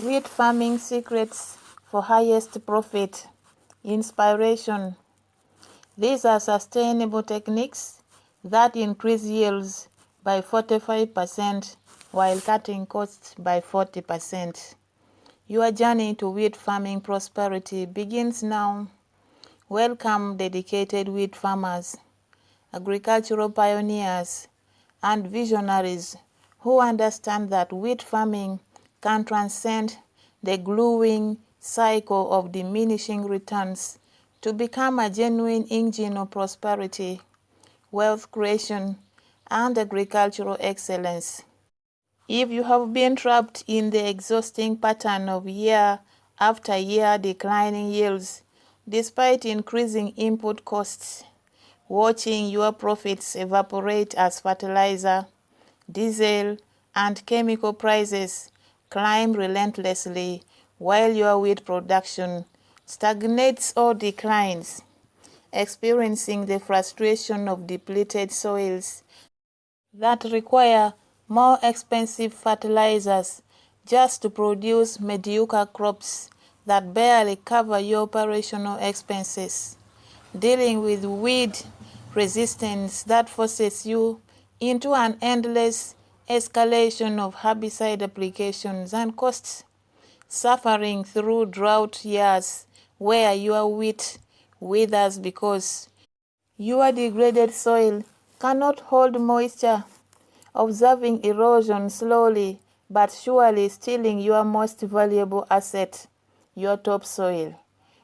Wheat farming secrets for highest profit. Inspiration. These are sustainable techniques that increase yields by 45% while cutting costs by 40%. Your journey to wheat farming prosperity begins now. Welcome, dedicated wheat farmers, agricultural pioneers, and visionaries who understand that wheat farming can transcend the gluing cycle of diminishing returns to become a genuine engine of prosperity, wealth creation, and agricultural excellence. If you have been trapped in the exhausting pattern of year after year declining yields, despite increasing input costs, watching your profits evaporate as fertilizer, diesel, and chemical prices climb relentlessly while your wheat production stagnates or declines, experiencing the frustration of depleted soils that require more expensive fertilizers just to produce mediocre crops that barely cover your operational expenses, dealing with weed resistance that forces you into an endless escalation of herbicide applications and costs, suffering through drought years where your wheat withers because your degraded soil cannot hold moisture, observing erosion slowly but surely stealing your most valuable asset, your topsoil,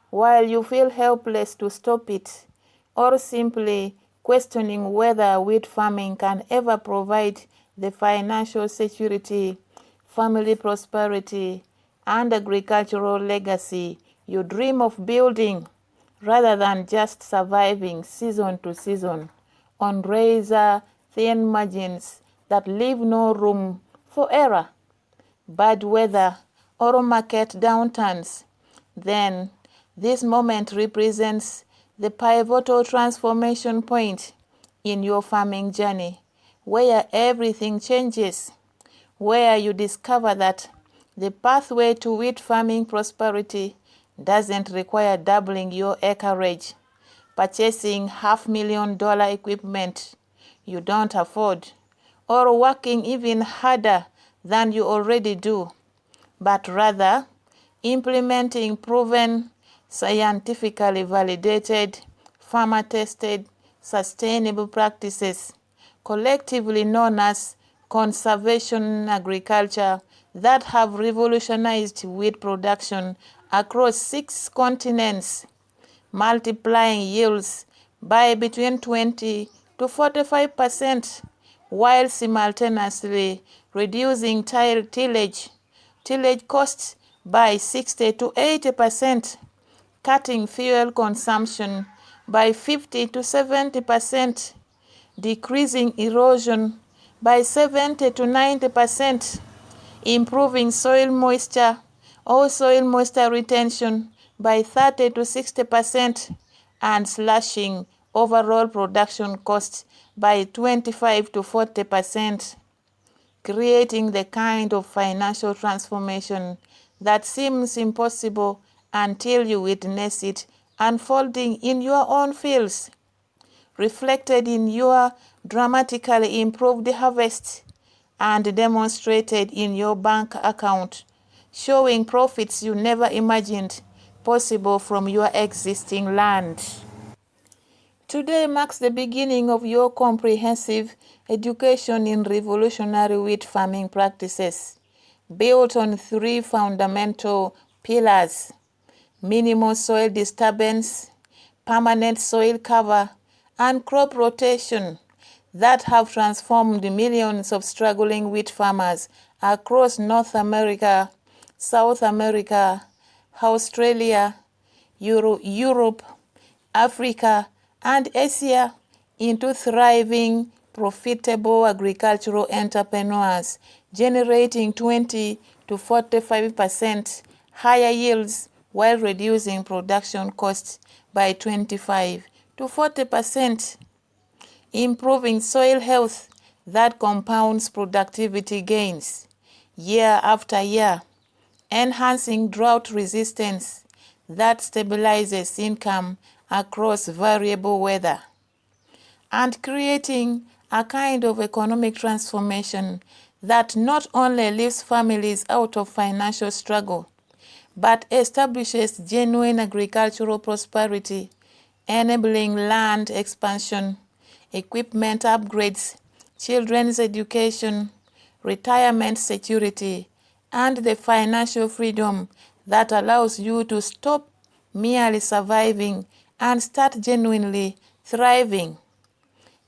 while you feel helpless to stop it, or simply questioning whether wheat farming can ever provide the financial security, family prosperity, and agricultural legacy you dream of building, rather than just surviving season to season on razor-thin margins that leave no room for error, bad weather, or market downturns. Then, this moment represents the pivotal transformation point in your farming journey, where everything changes, where you discover that the pathway to wheat farming prosperity doesn't require doubling your acreage, purchasing $500,000 equipment you don't afford, or working even harder than you already do, but rather implementing proven, scientifically validated, farmer-tested, sustainable practices, collectively known as conservation agriculture, that have revolutionized wheat production across 6 continents, multiplying yields by between 20 to 45%, while simultaneously reducing tillage costs by 60 to 80%, cutting fuel consumption by 50 to 70%, decreasing erosion by 70 to 90%, improving soil moisture or soil moisture retention by 30 to 60%, and slashing overall production costs by 25 to 40%, creating the kind of financial transformation that seems impossible until you witness it unfolding in your own fields, reflected in your dramatically improved harvest, and demonstrated in your bank account, showing profits you never imagined possible from your existing land. Today marks the beginning of your comprehensive education in revolutionary wheat farming practices, built on 3 fundamental pillars: minimal soil disturbance, permanent soil cover, and crop rotation, that have transformed millions of struggling wheat farmers across North America, South America, Australia, Europe, Africa, and Asia into thriving, profitable agricultural entrepreneurs, generating 20 to 45% higher yields while reducing production costs by 25 to 40%, improving soil health that compounds productivity gains year after year, enhancing drought resistance that stabilizes income across variable weather, and creating a kind of economic transformation that not only lifts families out of financial struggle, but establishes genuine agricultural prosperity, enabling land expansion, equipment upgrades, children's education, retirement security, and the financial freedom that allows you to stop merely surviving and start genuinely thriving.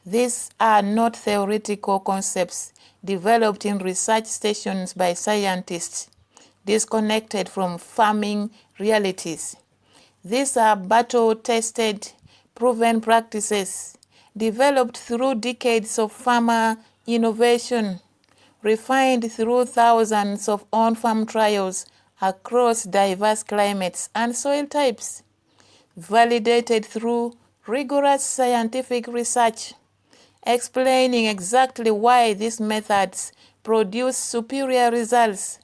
These are not theoretical concepts developed in research stations by scientists disconnected from farming realities. These are battle-tested, proven practices developed through decades of farmer innovation, refined through thousands of on-farm trials across diverse climates and soil types, validated through rigorous scientific research, explaining exactly why these methods produce superior results,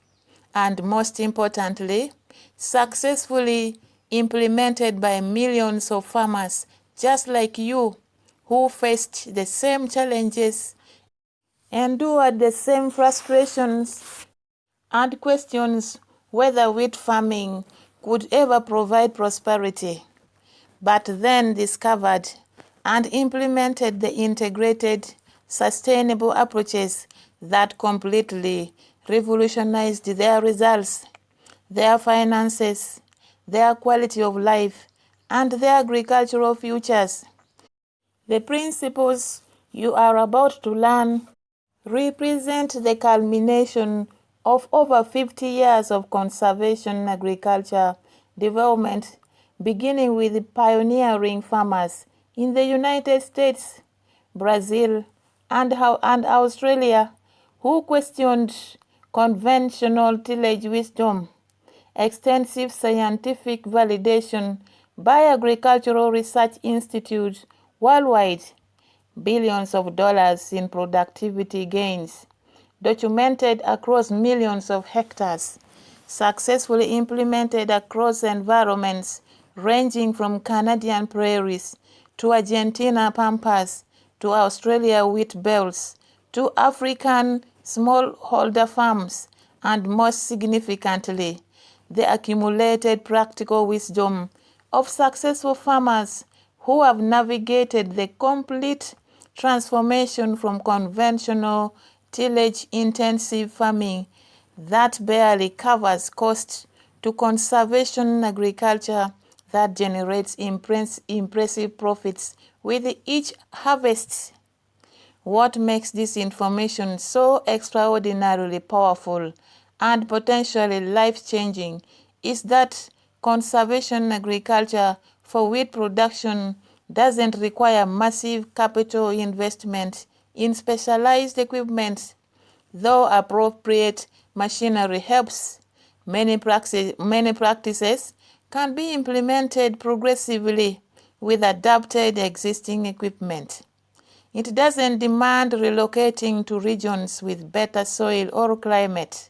and most importantly, successfully implemented by millions of farmers just like you who faced the same challenges, endured the same frustrations, and questions whether wheat farming could ever provide prosperity, but then discovered and implemented the integrated, sustainable approaches that completely revolutionized their results, their finances, their quality of life, and their agricultural futures. The principles you are about to learn represent the culmination of over 50 years of conservation agriculture development, beginning with pioneering farmers in the United States, Brazil, and Australia, who questioned conventional tillage wisdom, extensive scientific validation by agricultural research institutes worldwide, billions of dollars in productivity gains, documented across millions of hectares, successfully implemented across environments ranging from Canadian prairies to Argentina pampas to Australia wheat belts to African smallholder farms, and most significantly, the accumulated practical wisdom of successful farmers who have navigated the complete transformation from conventional tillage-intensive farming that barely covers costs to conservation agriculture that generates impressive profits with each harvest. What makes this information so extraordinarily powerful and potentially life-changing is that conservation agriculture for wheat production doesn't require massive capital investment in specialized equipment, though appropriate machinery helps. Many practices can be implemented progressively with adapted existing equipment. It doesn't demand relocating to regions with better soil or climate.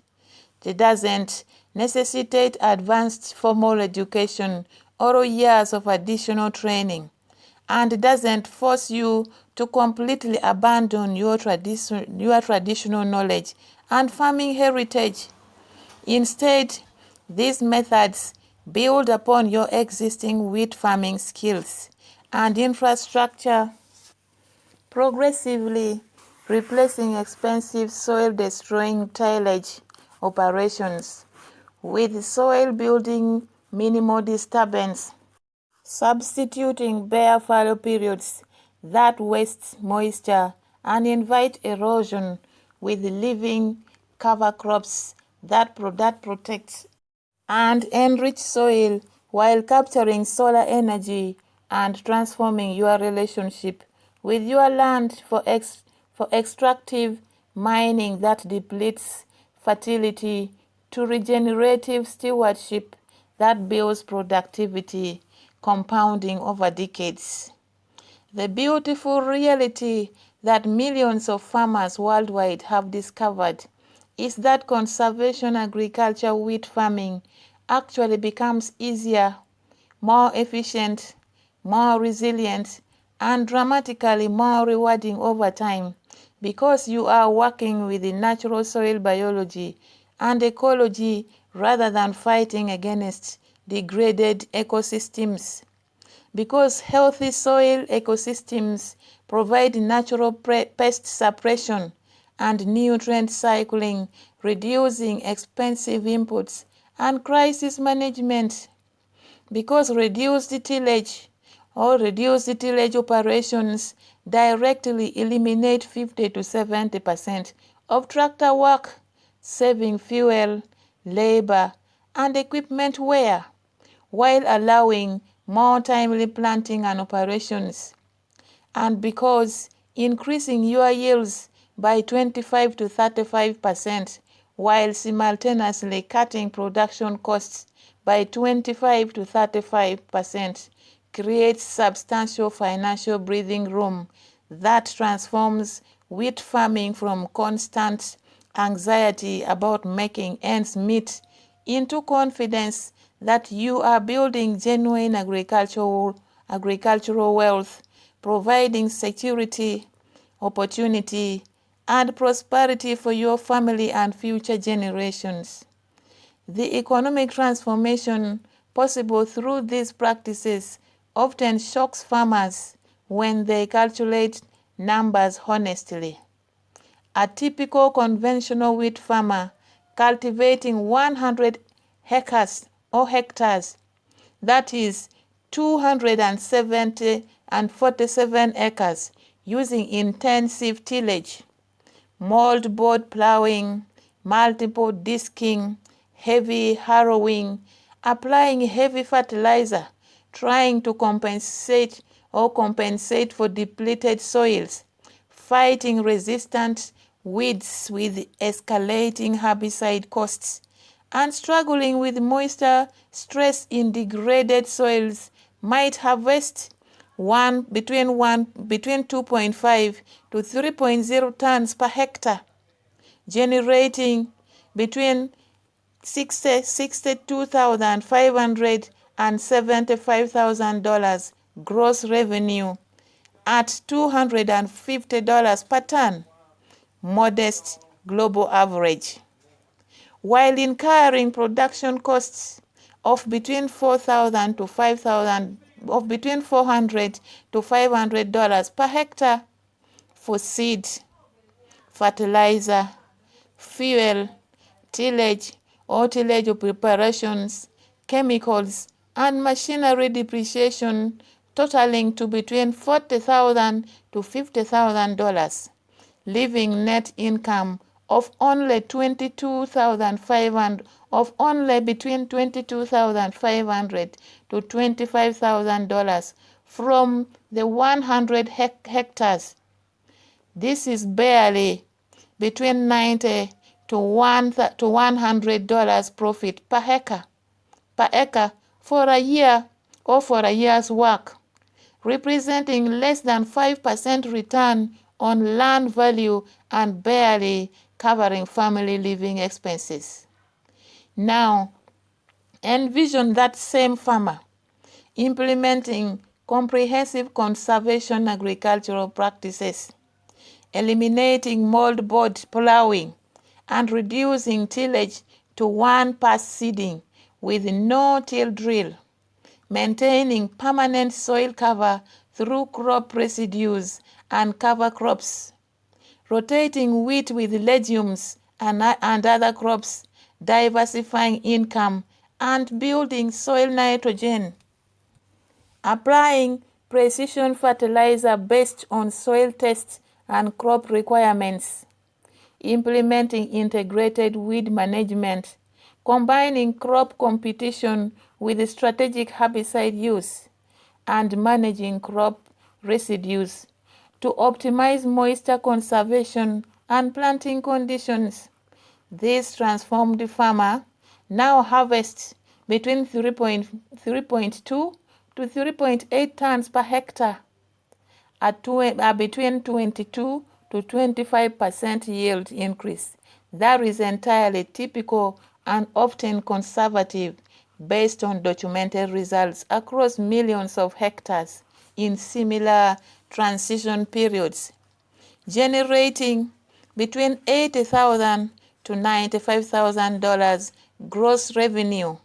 It doesn't necessitate advanced formal education or years of additional training, and doesn't force you to completely abandon your traditional knowledge and farming heritage. Instead, these methods build upon your existing wheat farming skills and infrastructure, progressively replacing expensive soil-destroying tillage operations with soil-building minimal disturbance, substituting bare fallow periods that waste moisture and invite erosion with living cover crops that protect and enrich soil while capturing solar energy and transforming your relationship with your land for extractive mining that depletes fertility to regenerative stewardship that builds productivity, compounding over decades. The beautiful reality that millions of farmers worldwide have discovered is that conservation agriculture wheat farming actually becomes easier, more efficient, more resilient, and dramatically more rewarding over time because you are working with the natural soil biology and ecology rather than fighting against degraded ecosystems. Because healthy soil ecosystems provide natural pest suppression and nutrient cycling, reducing expensive inputs and crisis management. Because reduced tillage operations directly eliminate 50 to 70% of tractor work, saving fuel, labor, and equipment wear, while allowing more timely planting and operations. And because increasing your yields by 25 to 35% while simultaneously cutting production costs by 25 to 35% creates substantial financial breathing room that transforms wheat farming from constant anxiety about making ends meet into confidence that you are building genuine agricultural wealth, providing security, opportunity, and prosperity for your family and future generations. The economic transformation possible through these practices often shocks farmers when they calculate numbers honestly. A typical conventional wheat farmer cultivating 100 acres or hectares, that is 247 acres, using intensive tillage, moldboard plowing, multiple disking, heavy harrowing, applying heavy fertilizer, trying to compensate for depleted soils, fighting resistant weeds with escalating herbicide costs, and struggling with moisture stress in degraded soils might harvest between 2.5 to 3.0 tons per hectare, generating between $62,500 and $75,000 gross revenue at $250 per ton, modest global average, while incurring production costs of between $4,000 to $5,000 of between $400 to $500 per hectare for seed, fertilizer, fuel, tillage or tillage preparations, chemicals, and machinery depreciation totaling to between $40,000 to $50,000, leaving net income of only between $22,500 to $25,000 from the 100 hectares. This is barely between $90 to $100 profit per acre for a year or for a year's work, representing less than 5% return on land value and barely covering family living expenses. Now, envision that same farmer implementing comprehensive conservation agricultural practices, eliminating moldboard plowing, and reducing tillage to one pass seeding with no-till drill, maintaining permanent soil cover through crop residues and cover crops, rotating wheat with legumes and other crops, diversifying income, and building soil nitrogen, applying precision fertilizer based on soil tests and crop requirements, implementing integrated weed management, combining crop competition with strategic herbicide use, and managing crop residues to optimize moisture conservation and planting conditions. This transformed farmer now harvests between 3.2 to 3.8 tons per hectare at between 22 to 25% yield increase. that is entirely typical and often conservative based on documented results across millions of hectares in similar transition periods, generating between $80,000 to $95,000 gross revenue,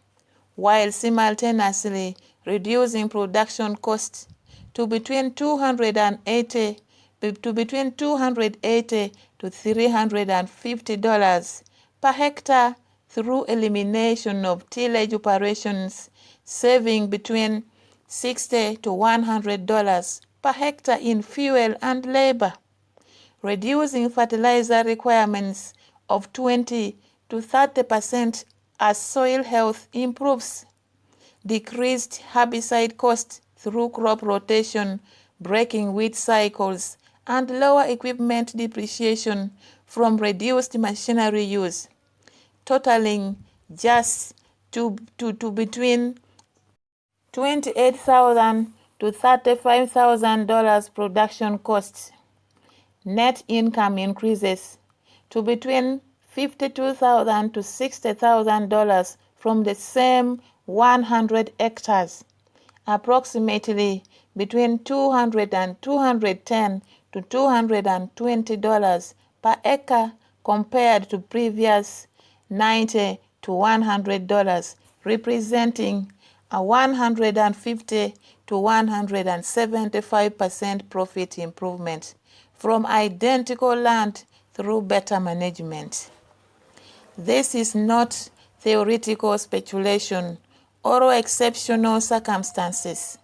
while simultaneously reducing production costs to between 280 to $350 per hectare through elimination of tillage operations, saving between $60 to $100 per hectare in fuel and labor, reducing fertilizer requirements of 20 to 30% as soil health improves, decreased herbicide costs through crop rotation, breaking weed cycles, and lower equipment depreciation from reduced machinery use, totaling just to between $28,000 to $35,000 production costs. Net income increases to between $52,000 to $60,000 from the same 100 hectares, approximately between $200 and $210 to $220 per acre compared to previous $90 to $100, representing a 150 to 175% profit improvement from identical land through better management. This is not theoretical speculation or exceptional circumstances.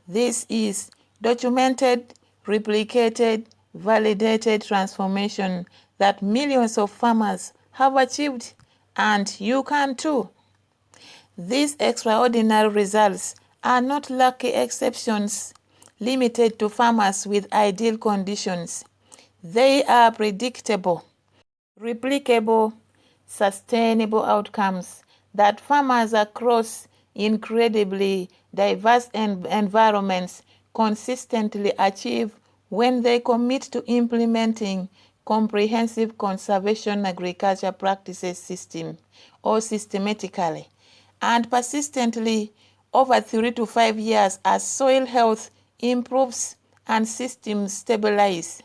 This is documented, replicated, validated transformation that millions of farmers have achieved, and you can too. These extraordinary results are not lucky exceptions limited to farmers with ideal conditions. They are predictable, replicable, sustainable outcomes that farmers across incredibly diverse environments consistently achieve when they commit to implementing comprehensive conservation agriculture practices systematically and persistently over 3 to 5 years as soil health improves and systems stabilize.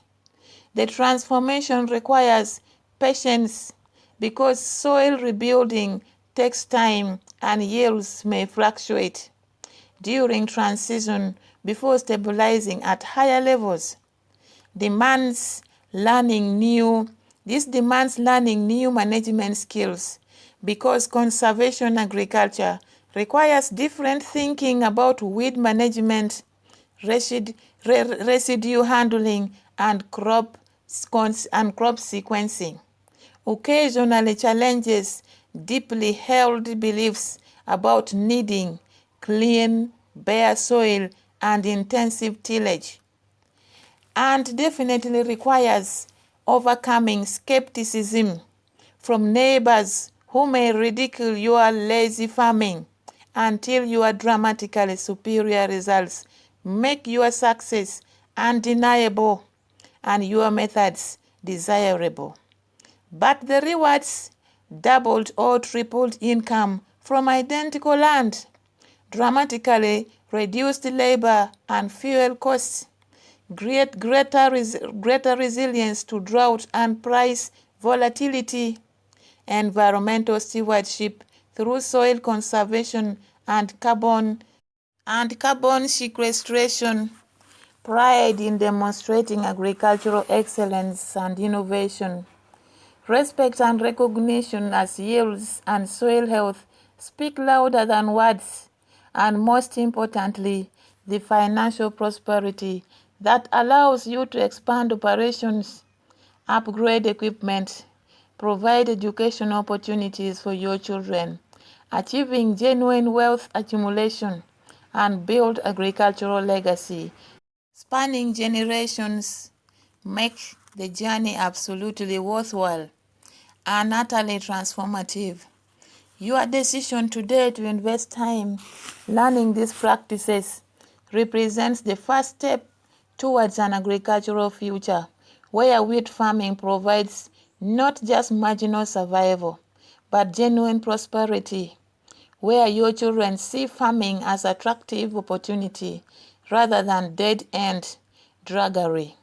The transformation requires patience because soil rebuilding takes time and yields may fluctuate during transition before stabilizing at higher levels. This demands learning new management skills because conservation agriculture requires different thinking about weed management, residue handling, and crop sequencing. Occasionally challenges deeply held beliefs about needing clean, bare soil and intensive tillage, and definitely requires overcoming skepticism from neighbors who may ridicule your lazy farming until your dramatically superior results make your success undeniable and your methods desirable. But the rewards, doubled or tripled income from identical land, dramatically reduced labor and fuel costs, greater resilience to drought and price volatility, environmental stewardship through soil conservation and carbon sequestration, pride in demonstrating agricultural excellence and innovation, respect and recognition as yields and soil health speak louder than words, and most importantly, the financial prosperity that allows you to expand operations, upgrade equipment, provide educational opportunities for your children, achieving genuine wealth accumulation, and build agricultural legacy spanning generations make the journey absolutely worthwhile and utterly transformative. Your decision today to invest time learning these practices represents the first step towards an agricultural future where wheat farming provides not just marginal survival, but genuine prosperity, where your children see farming as attractive opportunity rather than dead-end drudgery,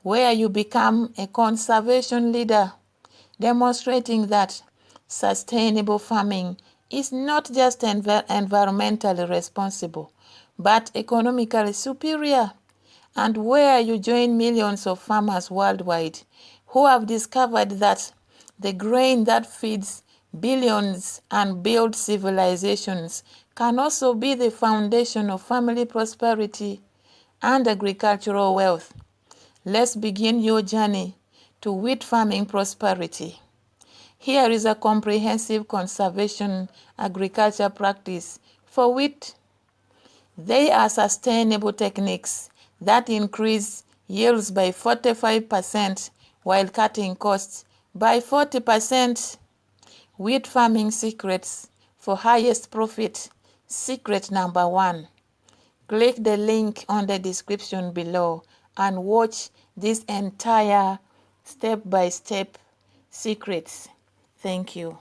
where you become a conservation leader, demonstrating that sustainable farming is not just environmentally responsible, but economically superior, and where you join millions of farmers worldwide who have discovered that the grain that feeds billions and builds civilizations can also be the foundation of family prosperity and agricultural wealth. Let's begin your journey to wheat farming prosperity. Here is a comprehensive conservation agriculture practice for wheat. They are sustainable techniques that increase yields by 45% while cutting costs by 40%. Wheat farming secrets for highest profit. Secret number 1. Click the link on the description below and watch this entire step-by-step secrets. Thank you.